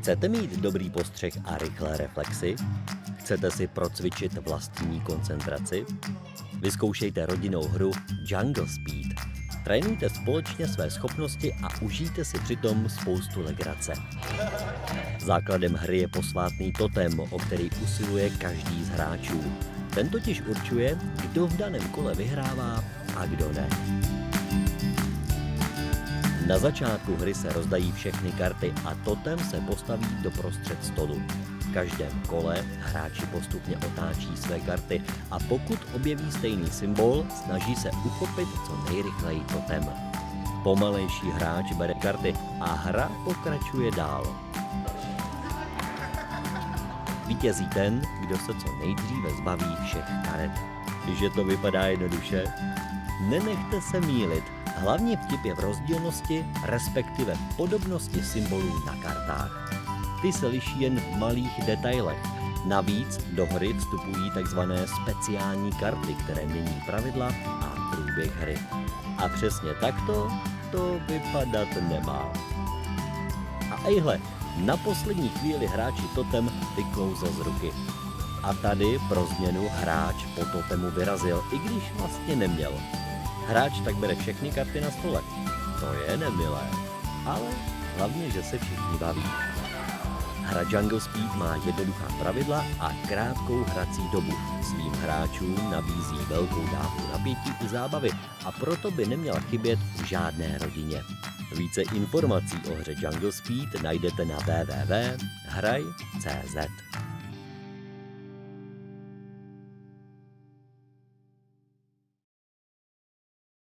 Chcete mít dobrý postřeh a rychlé reflexy? Chcete si procvičit vlastní koncentraci? Vyzkoušejte rodinnou hru Jungle Speed. Trénujte společně své schopnosti a užijte si přitom spoustu legrace. Základem hry je posvátný totem, o který usiluje každý z hráčů. Ten totiž určuje, kdo v daném kole vyhrává a kdo ne. Na začátku hry se rozdají všechny karty a totem se postaví doprostřed stolu. V každém kole hráči postupně otáčí své karty a pokud objeví stejný symbol, snaží se uchopit co nejrychleji totem. Pomalejší hráč bere karty a hra pokračuje dál. Vítězí ten, kdo se co nejdříve zbaví všech karet. Že to vypadá jednoduše? Nenechte se mýlit. Hlavní vtip je v rozdílnosti, respektive podobnosti symbolů na kartách. Ty se liší jen v malých detailech. Navíc do hry vstupují tzv. Speciální karty, které mění pravidla a průběh hry. A přesně takto to vypadat nemá. A ejhle, na poslední chvíli hráči totem vyklouzl z ruky. A tady pro změnu hráč po totemu vyrazil, i když vlastně neměl. Hráč tak bere všechny karty na stole. To je nemilé, ale hlavně, že se všichni baví. Hra Jungle Speed má jednoduchá pravidla a krátkou hrací dobu. Svým hráčům nabízí velkou dávku napětí i zábavy a proto by neměla chybět v žádné rodině. Více informací o hře Jungle Speed najdete na www.hraj.cz.